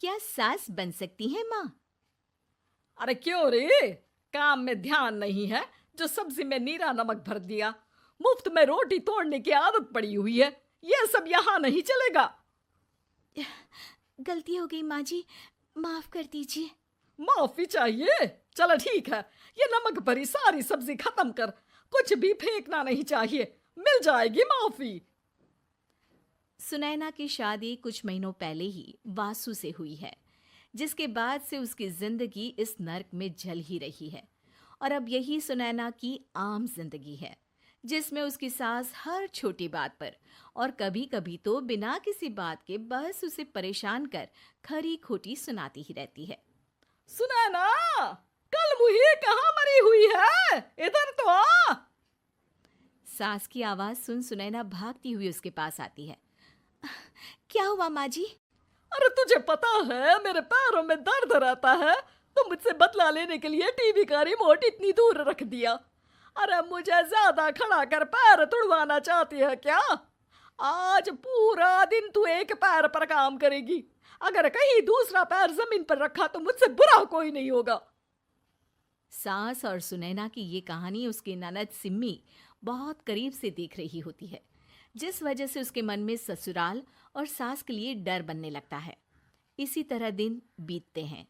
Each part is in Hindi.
क्या सास बन सकती है माँ? अरे क्यों रे? काम में ध्यान नहीं है जो सब्जी में नीरा नमक भर दिया। मुफ्त में रोटी तोड़ने की आदत पड़ी हुई है। यह सब यहाँ नहीं चलेगा। गलती हो गई माँ जी, माफ कर दीजिए। माफी चाहिए? चलो ठीक है, ये नमक भरी सारी सब्जी खत्म कर। कुछ भी फेंकना नहीं चाहिए, मिल जाएगी माफी। सुनैना की शादी कुछ महीनों पहले ही वासु से हुई है, जिसके बाद से उसकी जिंदगी इस नर्क में जल ही रही है। और अब यही सुनैना की आम जिंदगी है, जिसमें उसकी सास हर छोटी बात पर और कभी कभी तो बिना किसी बात के बस उसे परेशान कर खरी खोटी सुनाती ही रहती है। सुनैना, कल मुही कहाँ मरी हुई है? इधर तो आ। सास की आवाज सुन सुनैना भागती हुई उसके पास आती है। क्या हुआ माँ जी? अरे तुझे पता है मेरे पैरों में दर्द रहता है, तो मुझसे बदला लेने के लिए टीवी का रिमोट इतनी दूर रख दिया। अरे मुझे ज्यादा खड़ा कर पैर तुड़वाना चाहती है क्या? आज पूरा दिन तू एक पैर पर काम करेगी। अगर कहीं दूसरा पैर जमीन पर रखा तो मुझसे बुरा कोई नहीं होगा। सास और सुनैना की ये कहानी उसकी ननद सिम्मी बहुत करीब से देख रही होती है, जिस वजह से उसके मन में ससुराल और सास के लिए डर बनने लगता है। इसी तरह दिन बीतते हैं।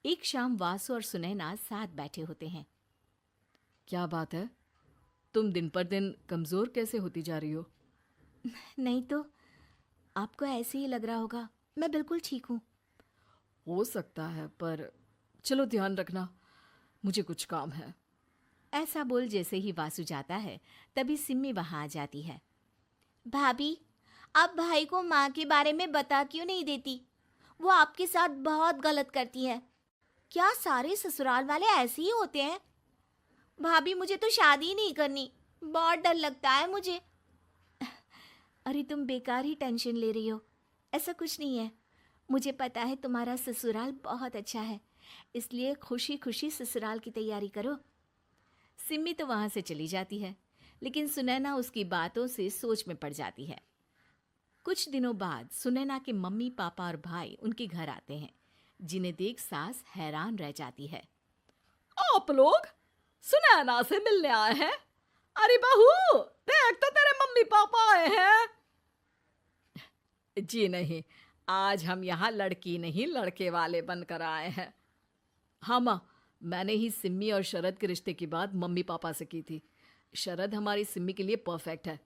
एक शाम वासु और सुनैना साथ बैठे होते हैं। क्या बात है? तुम दिन पर दिन कमजोर कैसे होती जा रही हो? नहीं तो, आपको ऐसे ही लग रहा होगा, मैं बिल्कुल ठीक हूँ। हो सकता है, पर चलो ध्यान रखना, मुझे कुछ काम है। ऐसा बोल जैसे ही वासु जाता है, तभी सिम्मी वहां आ जाती है। भाभी, आप भाई को माँ के बारे में बता क्यों नहीं देती? वो आपके साथ बहुत गलत करती है। क्या सारे ससुराल वाले ऐसे ही होते हैं? भाभी, मुझे तो शादी ही नहीं करनी, बहुत डर लगता है मुझे। अरे तुम बेकार ही टेंशन ले रही हो, ऐसा कुछ नहीं है। मुझे पता है तुम्हारा ससुराल बहुत अच्छा है, इसलिए खुशी खुशी ससुराल की तैयारी करो। सिम्मी तो वहां से चली जाती है, लेकिन सुनैना उसकी बातों से सोच में पड़ जाती है। कुछ दिनों बाद सुनैना के मम्मी पापा और भाई उनके घर आते हैं, जिन्हें देख सास हैरान रह जाती है। आप लोग सुनैना से मिलने आए हैं? अरे बहू, देख तो तेरे मम्मी पापा आए हैं। जी नहीं, आज हम यहाँ लड़की नहीं लड़के वाले बनकर आए हैं। हाँ माँ, मैंने ही सिम्मी और शरद के रिश्ते की बात मम्मी पापा से की थी। शरद हमारी सिम्मी के लिए परफेक्ट है।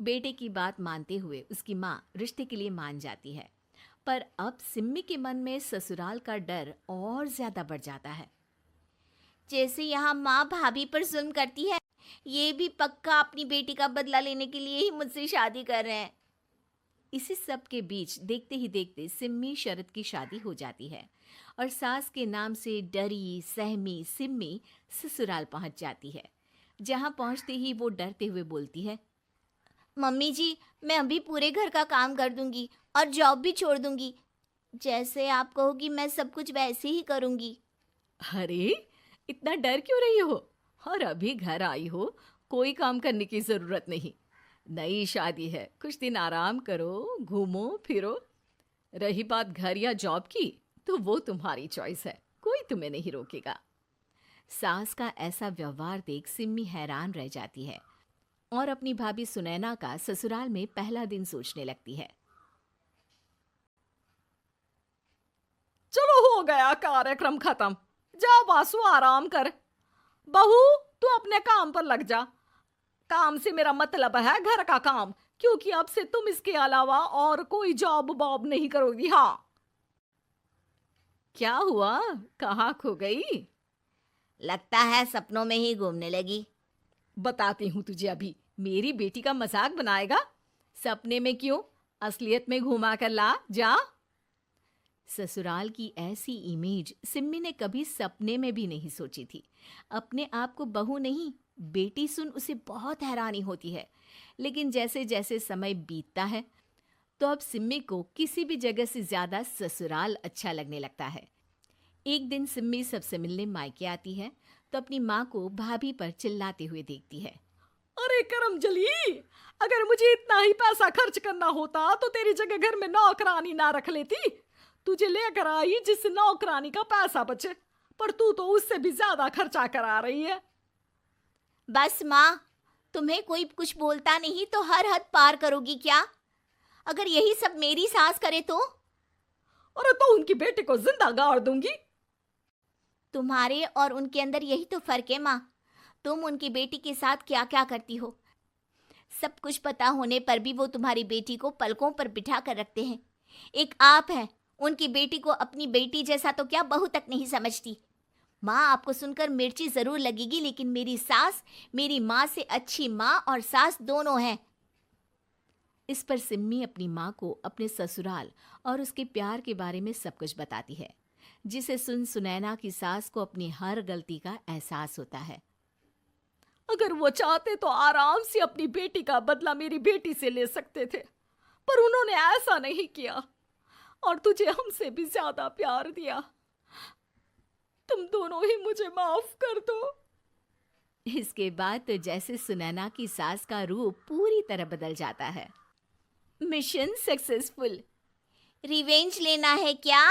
बेटे की बात मानते हुए उसकी माँ रिश्ते के लिए मान जाती है, पर अब सिम्मी के मन में ससुराल का डर और ज्यादा बढ़ जाता है। जैसे यहाँ माँ भाभी पर जुल्म करती है, ये भी पक्का अपनी बेटी का बदला लेने के लिए ही मुझसे शादी कर रहे हैं। इसी सब के बीच देखते ही देखते सिम्मी शरद की शादी हो जाती है और सास के नाम से डरी सहमी सिम्मी ससुराल पहुंच जाती है। जहां पहुंचते ही वो डरते हुए बोलती है, मम्मी जी, मैं अभी पूरे घर का काम कर दूंगी और जॉब भी छोड़ दूंगी। जैसे आप कहोगी मैं सब कुछ वैसे ही करूंगी। अरे, इतना डर क्यों रही हो? और अभी घर आई हो, कोई काम करने की जरूरत नहीं। नई शादी है, कुछ दिन आराम करो, घूमो फिरो। रही बात घर या जॉब की, तो वो तुम्हारी चॉइस है, कोई तुम्हें नहीं रोकेगा। सास का ऐसा व्यवहार देख सिम्मी हैरान रह जाती है और अपनी भाभी सुनैना का ससुराल में पहला दिन सोचने लगती है। चलो, हो गया कार्यक्रम खत्म। जा वासु, आराम कर। बहू, तू अपने काम पर लग जा। काम से मेरा मतलब है घर का काम, क्योंकि अब से तुम इसके अलावा और कोई जॉब बॉब नहीं करोगी। हाँ। क्या हुआ? कहाँ खो गई? लगता है सपनों में ही घूमने लगी। बताती हूँ तुझे अभी। मेरी बेटी का मजाक बनाएगा? सपने में क्यों, असलियत में घुमा कर ला। जा। ससुराल की ऐसी इमेज सिम्मी ने कभी सपने में भी नहीं सोची थी। अपने आप को बहू नहीं, बेटी सुन उसे बहुत हैरानी होती है। लेकिन जैसे जैसे समय बीतता है, तो अब सिम्मी को किसी भी जगह से ज्यादा ससुराल अच्छा लगने लगता है। एक दिन सिम्मी सबसे मिलने मायके आती है, तो अपनी माँ को भाभी पर चिल्लाते हुए देखती है। अरे करमजली, अगर मुझे इतना ही पैसा खर्च करना होता तो तेरी जगह घर में नौकरानी ना रख लेती। तुझे लेकर आई जिससे नौकरानी का पैसा बचे, पर तू तो उससे भी ज्यादा खर्चा करा रही है। बस माँ, तुम्हें कोई कुछ बोलता नहीं तो हर हद पार करोगी क्या? अगर यही सब मेरी सास करे तो? अरे तो उनकी बेटी को जिंदा गाड़ दूंगी। तुम्हारे और उनके अंदर यही तो फर्क है माँ। तुम उनकी बेटी के साथ क्या क्या करती हो, सब कुछ पता होने पर भी वो तुम्हारी बेटी को पलकों पर बिठा कर रखते हैं। एक आप हैं, उनकी बेटी को अपनी बेटी जैसा तो क्या बहू तक नहीं समझती। माँ, आपको सुनकर मिर्ची जरूर लगेगी, लेकिन मेरी सास मेरी माँ से अच्छी माँ और सास दोनों हैं। इस पर सिम्मी अपनी माँ को अपने ससुराल और उसके प्यार के बारे में सब कुछ बताती है, जिसे सुन सुनैना की सास को अपनी हर गलती का एहसास होता है। अगर वो चाहते तो आराम से अपनी बेटी का बदला मेरी बेटी से ले सकते थे, पर उन्होंने ऐसा नहीं किया और तुझे हमसे भी ज्यादा प्यार दिया। तुम दोनों ही मुझे माफ कर दो। इसके बाद तो जैसे सुनैना की सास का रूप पूरी तरह बदल जाता है। Mission successful. रिवेंज लेना है क्या?